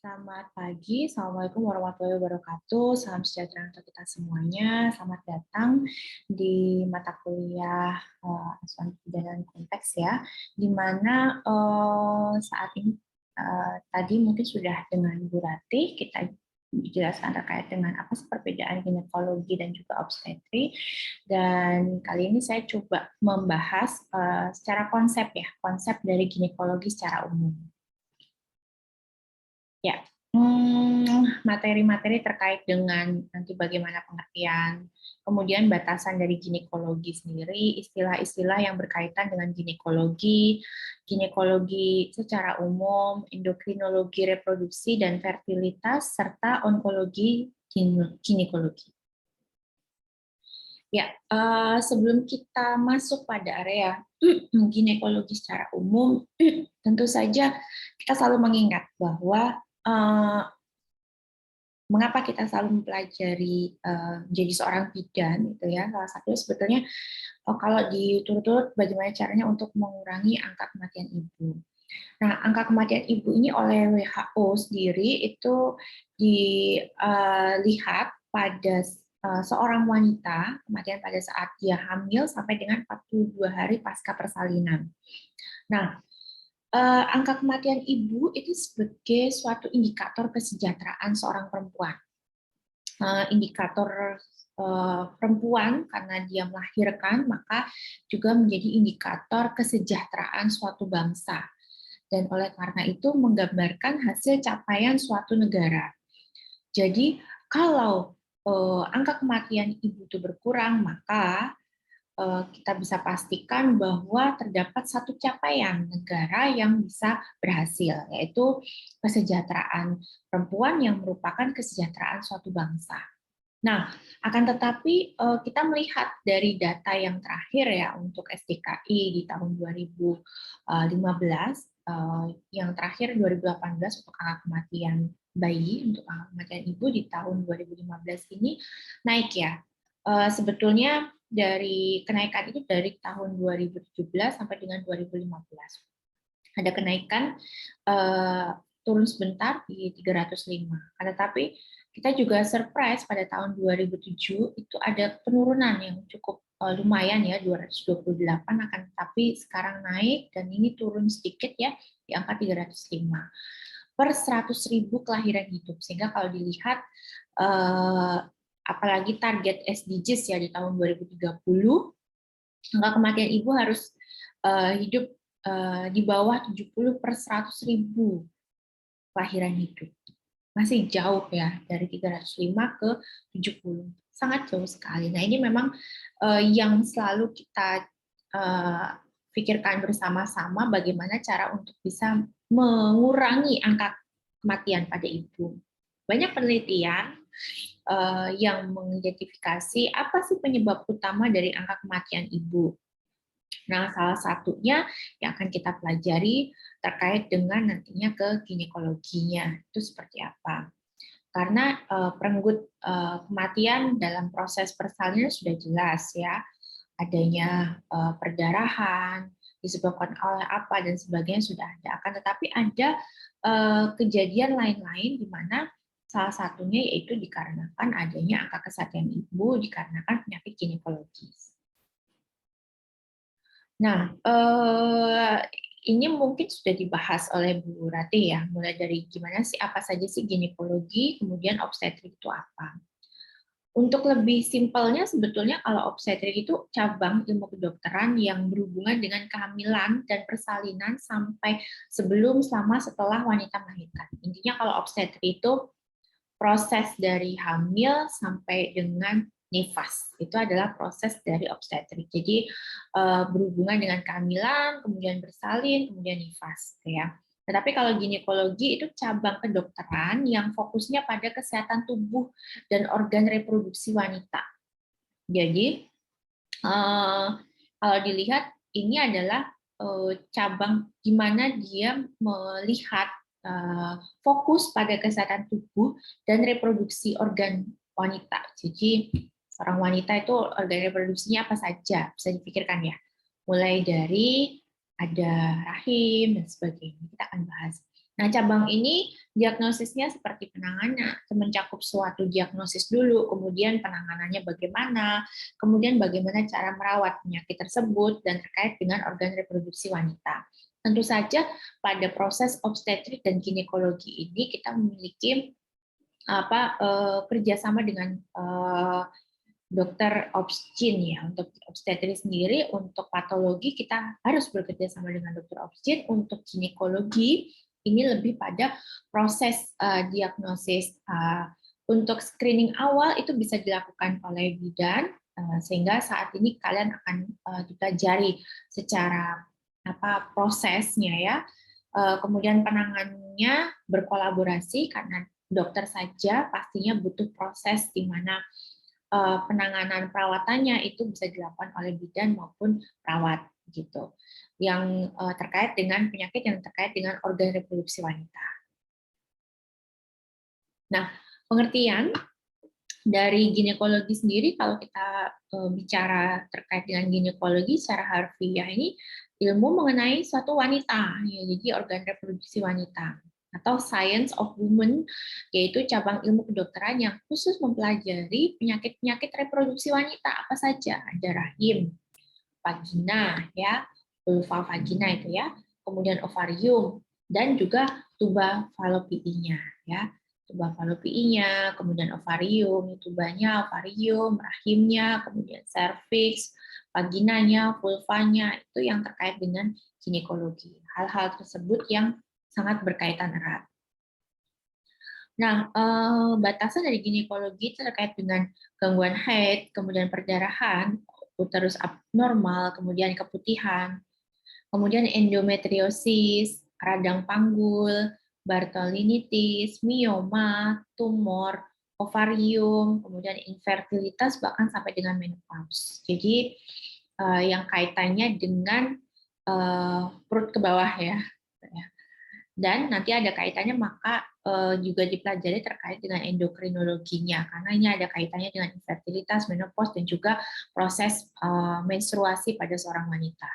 Selamat pagi, Assalamualaikum warahmatullahi wabarakatuh. Salam sejahtera untuk kita semuanya. Selamat datang di mata kuliah asuhan dan konteks ya, di mana saat ini tadi mungkin sudah dengan Bu Ratih kita dijelaskan terkait dengan apa sih perbedaan ginekologi dan juga obstetri. Dan kali ini saya coba membahas secara konsep ya, konsep dari ginekologi secara umum. Ya, materi-materi terkait dengan nanti bagaimana pengertian, kemudian batasan dari ginekologi sendiri, istilah-istilah yang berkaitan dengan ginekologi, ginekologi secara umum, endokrinologi reproduksi dan fertilitas, serta onkologi ginekologi. Ya, sebelum kita masuk pada area ginekologi secara umum, tentu saja kita selalu mengingat bahwa mengapa kita selalu mempelajari menjadi seorang bidan, gitu ya? Salah satunya sebetulnya kalau diturut-turut bagaimana caranya untuk mengurangi angka kematian ibu. Nah, angka kematian ibu ini oleh WHO sendiri itu dilihat pada seorang wanita kematian pada saat dia hamil sampai dengan 42 hari pasca persalinan. Nah, angka kematian ibu itu sebagai suatu indikator kesejahteraan seorang perempuan. Indikator perempuan karena dia melahirkan, maka juga menjadi indikator kesejahteraan suatu bangsa. Dan oleh karena itu menggambarkan hasil capaian suatu negara. Jadi kalau angka kematian ibu itu berkurang, maka kita bisa pastikan bahwa terdapat satu capaian negara yang bisa berhasil, yaitu kesejahteraan perempuan yang merupakan kesejahteraan suatu bangsa. Nah, akan tetapi kita melihat dari data yang terakhir ya untuk SDKI di tahun 2015, yang terakhir 2018 untuk angka kematian bayi, untuk angka kematian ibu di tahun 2015 ini naik ya. Sebetulnya dari kenaikan itu dari tahun 2017 sampai dengan 2015. Ada kenaikan turun sebentar di 305. Tetapi kita juga surprise pada tahun 2007 itu ada penurunan yang cukup lumayan ya, 228, akan tetapi sekarang naik dan ini turun sedikit ya di angka 305 per 100.000 kelahiran hidup. Sehingga kalau dilihat apalagi target SDGs ya di tahun 2030, angka kematian ibu harus hidup di bawah 70 per 100.000 kelahiran hidup. Masih jauh ya, dari 305 ke 70. Sangat jauh sekali. Nah, ini memang yang selalu kita pikirkan bersama-sama bagaimana cara untuk bisa mengurangi angka kematian pada ibu. Banyak penelitian yang mengidentifikasi apa sih penyebab utama dari angka kematian ibu. Nah, salah satunya yang akan kita pelajari terkait dengan nantinya ke ginekologinya, itu seperti apa. Karena perenggut kematian dalam proses persalinan sudah jelas ya, adanya perdarahan, disebabkan oleh apa dan sebagainya sudah ada. Akan tetapi ada kejadian lain-lain di mana salah satunya yaitu dikarenakan adanya angka kesatian ibu dikarenakan penyakit ginekologis. Nah, ini mungkin sudah dibahas oleh Bu Ratih ya, mulai dari gimana sih, apa saja sih ginekologi, kemudian obstetrik itu apa. Untuk lebih simpelnya sebetulnya kalau obstetrik itu cabang ilmu kedokteran yang berhubungan dengan kehamilan dan persalinan sampai sebelum, selama, setelah wanita melahirkan. Intinya kalau obstetrik itu proses dari hamil sampai dengan nifas. Itu adalah proses dari obstetrik. Jadi berhubungan dengan kehamilan, kemudian bersalin, kemudian nifas, ya. Tetapi kalau ginekologi itu cabang kedokteran yang fokusnya pada kesehatan tubuh dan organ reproduksi wanita. Jadi kalau dilihat ini adalah cabang di mana dia melihat fokus pada kesehatan tubuh dan reproduksi organ wanita. Jadi seorang wanita itu organ reproduksinya apa saja bisa dipikirkan ya. Mulai dari ada rahim dan sebagainya. Kita akan bahas. Nah, cabang ini diagnosisnya seperti penanganan, mencakup suatu diagnosis dulu, kemudian penanganannya bagaimana, kemudian bagaimana cara merawat penyakit tersebut, dan terkait dengan organ reproduksi wanita. Tentu saja pada proses obstetrik dan ginekologi ini kita memiliki kerjasama dengan dokter obsgin ya. Untuk obstetri sendiri, untuk patologi kita harus bekerja sama dengan dokter obsgin. Untuk ginekologi ini lebih pada proses diagnosis. Untuk screening awal itu bisa dilakukan oleh bidan, sehingga saat ini kalian akan dipelajari secara prosesnya ya. Kemudian penanganannya berkolaborasi karena dokter saja pastinya butuh proses di mana penanganan perawatannya itu bisa dilakukan oleh bidan maupun perawat gitu, yang terkait dengan penyakit yang terkait dengan organ reproduksi wanita. Nah, pengertian dari ginekologi sendiri, kalau kita bicara terkait dengan ginekologi secara harfiah ini ilmu mengenai suatu wanita, ya, jadi organ reproduksi wanita, atau science of women, yaitu cabang ilmu kedokteran yang khusus mempelajari penyakit-penyakit reproduksi wanita apa saja. Ada rahim, vagina, ya, vulva vagina itu ya, kemudian ovarium, dan juga tuba fallopinya, ya. Tuba fallopinya, kemudian ovarium, tubanya, ovarium, rahimnya, kemudian serviks, vaginanya, vulvanya, itu yang terkait dengan ginekologi. Hal-hal tersebut yang sangat berkaitan erat. Nah, batasan dari ginekologi terkait dengan gangguan haid, kemudian perdarahan, uterus abnormal, kemudian keputihan, kemudian endometriosis, radang panggul, Bartholinitis, mioma, tumor, ovarium, kemudian infertilitas, bahkan sampai dengan menopause. Jadi yang kaitannya dengan perut ke bawah ya. Dan nanti ada kaitannya maka juga dipelajari terkait dengan endokrinologinya, karena ini ada kaitannya dengan infertilitas, menopause, dan juga proses menstruasi pada seorang wanita.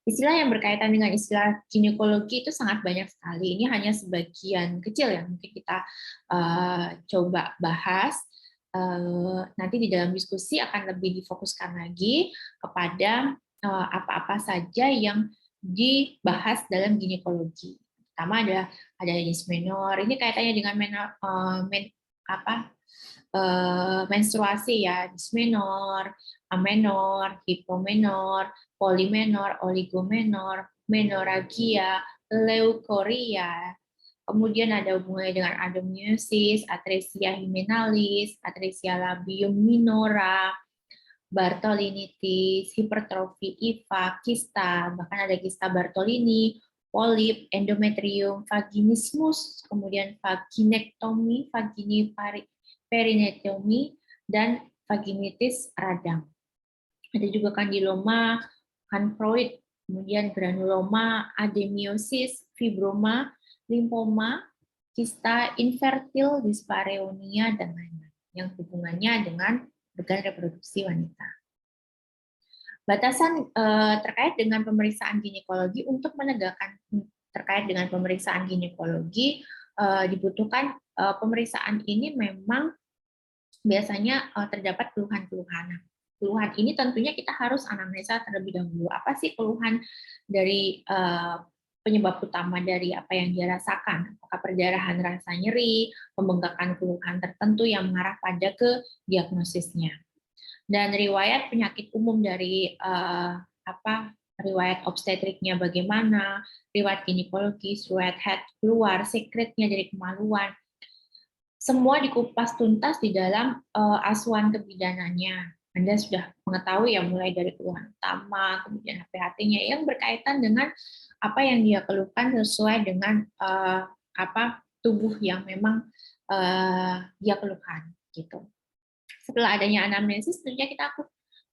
Istilah yang berkaitan dengan istilah ginekologi itu sangat banyak sekali. Ini hanya sebagian kecil yang mungkin kita coba bahas. Nanti di dalam diskusi akan lebih difokuskan lagi kepada apa-apa saja yang dibahas dalam ginekologi. Pertama ada dismenor. Ini kaitannya dengan menstruasi ya, dismenor, amenor, hipomenor, polimenor, oligomenor, menorragia, leukoria. Kemudian ada hubungannya dengan adenomyosis, atresia hymenalis, atresia labium minora, Bartholinitis, hipertrofi IVA, kista, bahkan ada kista Bartholini, polip, endometrium, vaginismus, kemudian vaginektomi, perineotomi, dan vaginitis radang. Ada juga kandiloma, kanproid, kemudian granuloma, adenomyosis, fibroma, limfoma, kista infertil, dispareunia, dan lain-lain yang hubungannya dengan organ reproduksi wanita. Batasan terkait dengan pemeriksaan ginekologi, untuk menegakkan terkait dengan pemeriksaan ginekologi dibutuhkan pemeriksaan ini memang biasanya terdapat keluhan-keluhan. Keluhan ini tentunya kita harus anamnesa terlebih dahulu. Apa sih keluhan dari penyebab utama dari apa yang dia rasakan? Apakah perdarahan, rasa nyeri, pembengkakan, keluhan tertentu yang mengarah pada ke diagnosisnya. Dan riwayat penyakit umum dari riwayat obstetriknya bagaimana, riwayat ginekologis, riwayat head keluar, sekretnya dari kemaluan, semua dikupas tuntas di dalam asuhan kebidanannya. Anda sudah mengetahui ya, mulai dari keluhan utama, kemudian HPHT-nya yang berkaitan dengan apa yang dia keluhkan sesuai dengan tubuh yang memang dia keluhkan gitu. Setelah adanya anamnesis, tentunya kita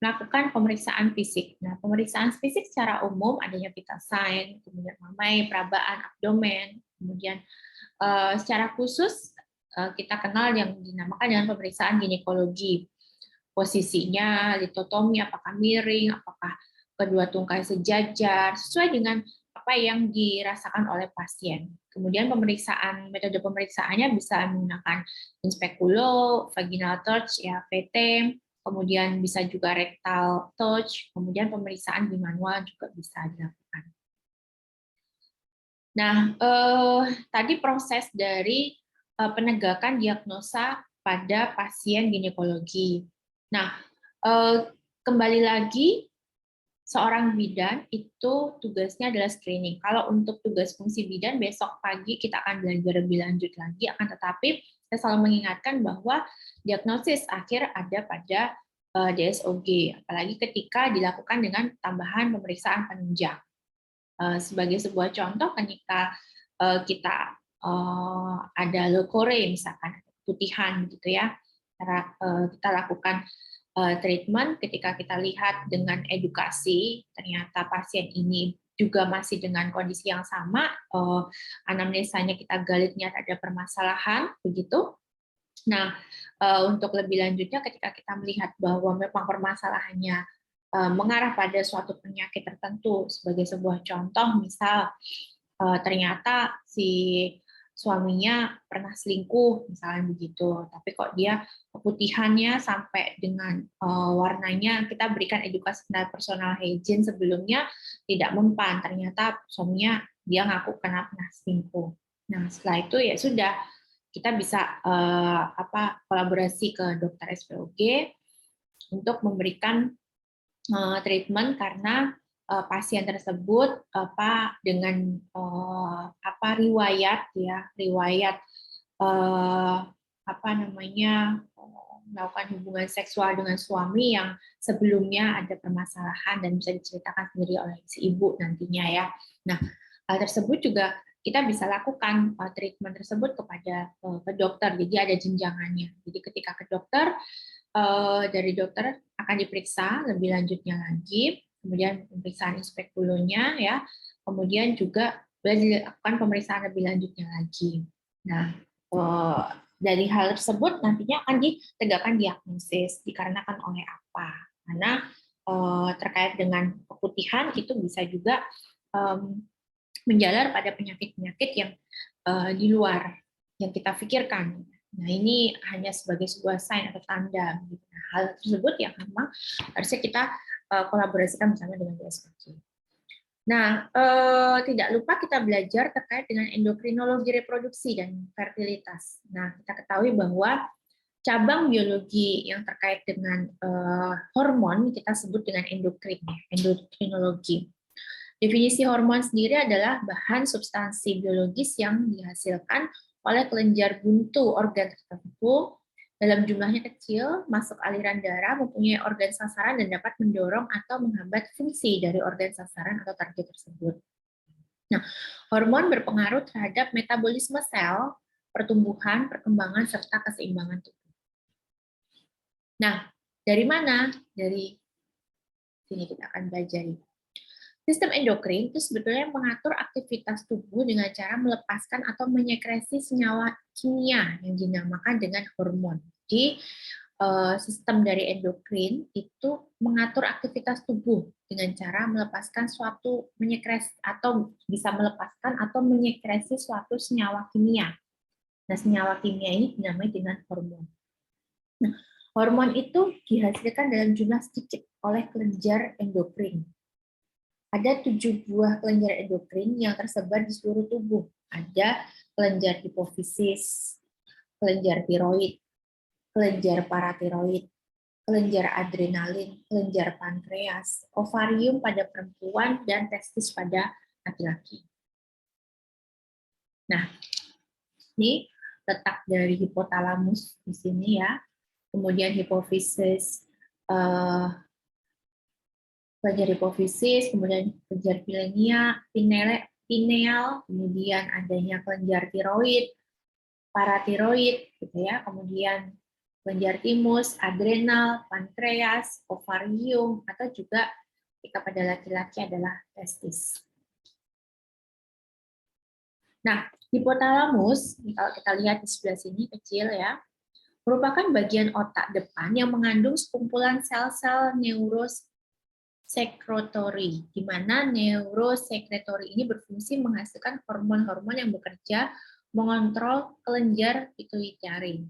melakukan pemeriksaan fisik. Nah, pemeriksaan fisik secara umum adanya vital sign, kemudian mamai, perabaan, abdomen, kemudian secara khusus kita kenal yang dinamakan dengan pemeriksaan ginekologi. Posisinya, litotomi, apakah miring, apakah kedua tungkai sejajar, sesuai dengan apa apa yang dirasakan oleh pasien. Kemudian metode pemeriksaannya bisa menggunakan inspekulo, vaginal touch, ya VT, kemudian bisa juga rectal touch, kemudian pemeriksaan bimanual juga bisa dilakukan. Nah, tadi proses dari penegakan diagnosa pada pasien ginekologi. Nah, kembali lagi, seorang bidan itu tugasnya adalah screening. Kalau untuk tugas fungsi bidan, besok pagi kita akan belajar lebih lanjut lagi, akan tetapi saya selalu mengingatkan bahwa diagnosis akhir ada pada DSOG, apalagi ketika dilakukan dengan tambahan pemeriksaan penunjang. Sebagai sebuah contoh, ketika kita ada leukorrhea misalkan putihan gitu ya, kita lakukan treatment, ketika kita lihat dengan edukasi ternyata pasien ini juga masih dengan kondisi yang sama, anamnesanya kita gali ternyata ada permasalahan begitu. Nah, untuk lebih lanjutnya ketika kita melihat bahwa memang permasalahannya mengarah pada suatu penyakit tertentu, sebagai sebuah contoh, misal ternyata si suaminya pernah selingkuh, misalnya begitu, tapi kok dia keputihannya sampai dengan warnanya, kita berikan edukasi tentang personal hygiene sebelumnya tidak mempan, ternyata suaminya dia ngaku pernah selingkuh. Nah, setelah itu ya sudah, kita bisa kolaborasi ke dokter SPOG untuk memberikan treatment karena pasien tersebut dengan riwayat melakukan hubungan seksual dengan suami yang sebelumnya ada permasalahan dan bisa diceritakan sendiri oleh si ibu nantinya ya. Nah, hal tersebut juga kita bisa lakukan treatment tersebut kepada ke dokter. Jadi ada jenjangannya. Jadi ketika ke dokter, dari dokter akan diperiksa lebih lanjutnya lagi, kemudian pemeriksaan inspekulonya ya, kemudian juga boleh dilakukan pemeriksaan lebih lanjutnya lagi. Nah, dari hal tersebut nantinya akan ditegakkan diagnosis dikarenakan oleh apa? Karena terkait dengan keputihan itu bisa juga menjalar pada penyakit-penyakit yang di luar yang kita pikirkan. Nah, ini hanya sebagai sebuah sign atau tanda. Nah, hal tersebut yang memang harusnya kita kolaborasikan bersama dengan DSPOG. Nah, tidak lupa kita belajar terkait dengan endokrinologi reproduksi dan fertilitas. Nah, kita ketahui bahwa cabang biologi yang terkait dengan hormon kita sebut dengan endokrinologi. Definisi hormon sendiri adalah bahan substansi biologis yang dihasilkan oleh kelenjar buntu organ tertentu dalam jumlahnya kecil, masuk aliran darah, mempunyai organ sasaran, dan dapat mendorong atau menghambat fungsi dari organ sasaran atau target tersebut. Nah, hormon berpengaruh terhadap metabolisme sel, pertumbuhan, perkembangan, serta keseimbangan tubuh. Nah, dari mana? Dari sini kita akan belajar. Sistem endokrin itu sebetulnya mengatur aktivitas tubuh dengan cara melepaskan atau menyekresi senyawa kimia yang dinamakan dengan hormon. Jadi, sistem dari endokrin itu mengatur aktivitas tubuh dengan cara melepaskan suatu menyekresi atau bisa melepaskan atau menyekresi suatu senyawa kimia. Nah, senyawa kimia ini dinamai dengan hormon. Nah, hormon itu dihasilkan dalam jumlah sedikit oleh kelenjar endokrin. Ada 7 buah kelenjar endokrin yang tersebar di seluruh tubuh. Ada kelenjar hipofisis, kelenjar tiroid, kelenjar paratiroid, kelenjar adrenalin, kelenjar pankreas, ovarium pada perempuan, dan testis pada laki-laki. Nah, ini letak dari hipotalamus di sini ya. Kemudian hipofisis, kelenjar hipofisis, kemudian kelenjar pineal, kemudian adanya kelenjar tiroid, paratiroid, gitu ya, kemudian kelenjar timus, adrenal, pankreas, ovarium, atau juga jika pada laki-laki adalah testis. Nah, hipotalamus, kalau kita lihat di sebelah sini kecil ya, merupakan bagian otak depan yang mengandung sekumpulan sel-sel neurosekretori, di mana neurosekretori ini berfungsi menghasilkan hormon-hormon yang bekerja mengontrol kelenjar pituitari.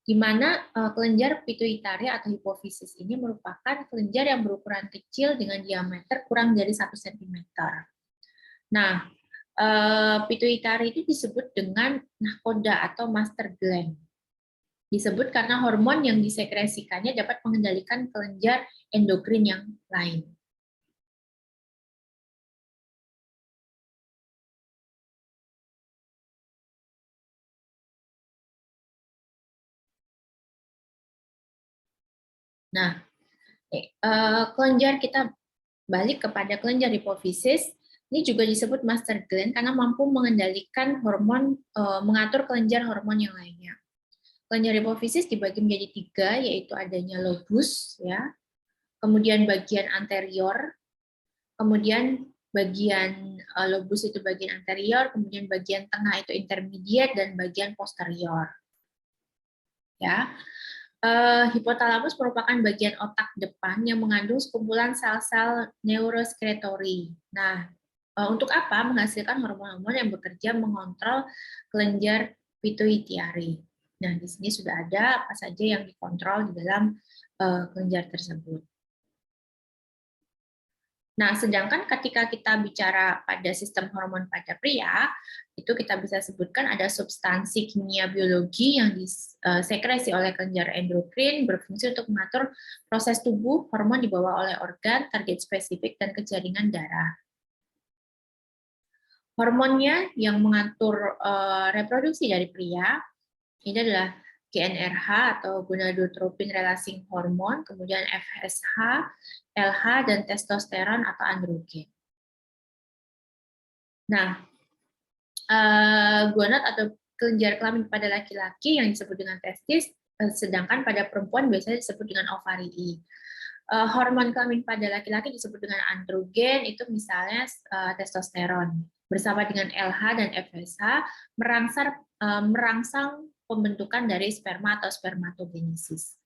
Di mana kelenjar pituitari atau hipofisis ini merupakan kelenjar yang berukuran kecil dengan diameter kurang dari 1 cm. Nah, pituitari itu disebut dengan nahkoda atau master gland. Disebut karena hormon yang disekresikannya dapat mengendalikan kelenjar endokrin yang lain. Nah, kelenjar kita balik kepada kelenjar hipofisis, ini juga disebut master gland karena mampu mengendalikan hormon, mengatur kelenjar hormon yang lainnya. Kelenjar hipofisis dibagi menjadi 3, yaitu adanya lobus, ya, kemudian bagian anterior, kemudian bagian lobus itu bagian anterior, kemudian bagian tengah itu intermediate, dan bagian posterior. Ya, hipotalamus merupakan bagian otak depan yang mengandung sekumpulan sel-sel neurosekretori. Nah, untuk apa? Menghasilkan hormon-hormon yang bekerja mengontrol kelenjar pituitari. Nah, di sini sudah ada apa saja yang dikontrol di dalam kelenjar tersebut. Nah, sedangkan ketika kita bicara pada sistem hormon pada pria, itu kita bisa sebutkan ada substansi kimia biologi yang disekresi oleh kelenjar endokrin berfungsi untuk mengatur proses tubuh, hormon dibawa oleh organ, target spesifik, dan kejaringan darah. Hormonnya yang mengatur reproduksi dari pria, ini adalah GnRH atau gonadotropin releasing hormone, kemudian FSH, LH, dan testosteron atau androgen. Nah, gonad atau kelenjar kelamin pada laki-laki yang disebut dengan testis, sedangkan pada perempuan biasanya disebut dengan ovarii. Hormon kelamin pada laki-laki disebut dengan androgen, itu misalnya testosteron. Bersama dengan LH dan FSH merangsang pembentukan dari sperma atau spermatogenesis.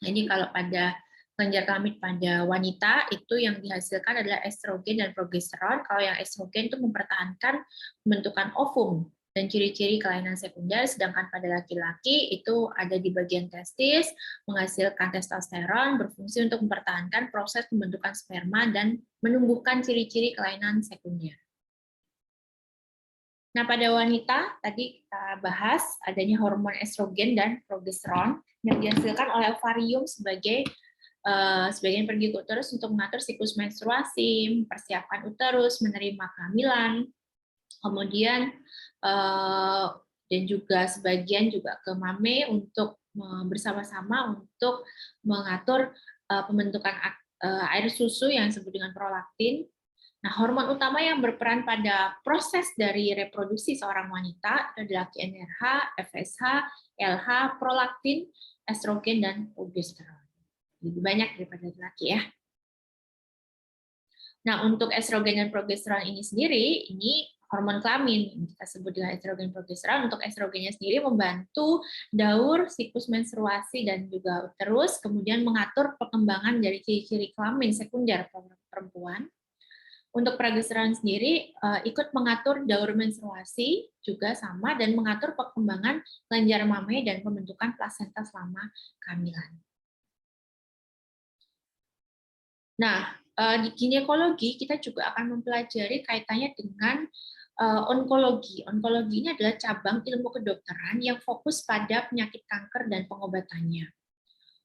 Nah, ini kalau pada kelenjar kelamin pada wanita itu yang dihasilkan adalah estrogen dan progesteron. Kalau yang estrogen itu mempertahankan pembentukan ovum dan ciri-ciri kelainan sekunder, sedangkan pada laki-laki itu ada di bagian testis, menghasilkan testosteron, berfungsi untuk mempertahankan proses pembentukan sperma dan menumbuhkan ciri-ciri kelainan sekunder. Nah, pada wanita tadi kita bahas adanya hormon estrogen dan progesteron yang dihasilkan oleh ovarium sebagai sebagian pergi ke uterus untuk mengatur siklus menstruasi, mempersiapkan uterus, menerima kehamilan, kemudian dan juga sebagian juga ke mame untuk bersama-sama untuk mengatur pembentukan air susu yang disebut dengan prolaktin. Nah, hormon utama yang berperan pada proses dari reproduksi seorang wanita adalah GnRH, FSH, LH, prolaktin, estrogen, dan progesteron. Lebih banyak daripada laki-laki ya. Nah, untuk estrogen dan progesteron ini sendiri, ini hormon kelamin. Kita sebut dengan estrogen dan progesteron. Untuk estrogennya sendiri membantu daur, siklus menstruasi, dan juga uterus, kemudian mengatur perkembangan dari ciri-ciri kelamin sekunder perempuan. Untuk progesteron sendiri ikut mengatur daur menstruasi juga sama dan mengatur perkembangan kelenjar mame dan pembentukan plasenta selama kehamilan. Nah, di ginekologi kita juga akan mempelajari kaitannya dengan onkologi. Onkologi ini adalah cabang ilmu kedokteran yang fokus pada penyakit kanker dan pengobatannya.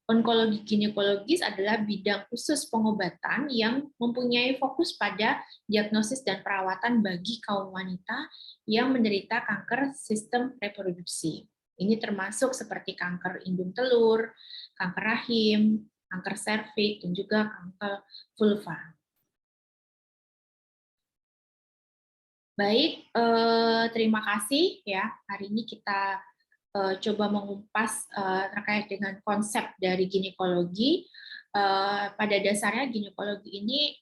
Onkologi ginekologis adalah bidang khusus pengobatan yang mempunyai fokus pada diagnosis dan perawatan bagi kaum wanita yang menderita kanker sistem reproduksi. Ini termasuk seperti kanker indung telur, kanker rahim, kanker serviks, dan juga kanker vulva. Baik, terima kasih ya. Hari ini kita coba mengupas terkait dengan konsep dari ginekologi. Pada dasarnya ginekologi ini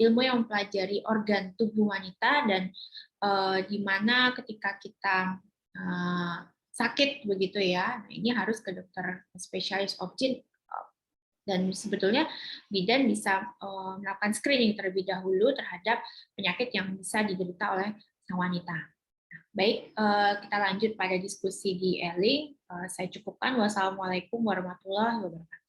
ilmu yang mempelajari organ tubuh wanita dan di mana ketika kita sakit begitu ya, nah ini harus ke dokter spesialis Dan sebetulnya bidan bisa melakukan screening terlebih dahulu terhadap penyakit yang bisa diderita oleh sang wanita. Baik, kita lanjut pada diskusi di e-link. Saya cukupkan. Wassalamualaikum warahmatullahi wabarakatuh.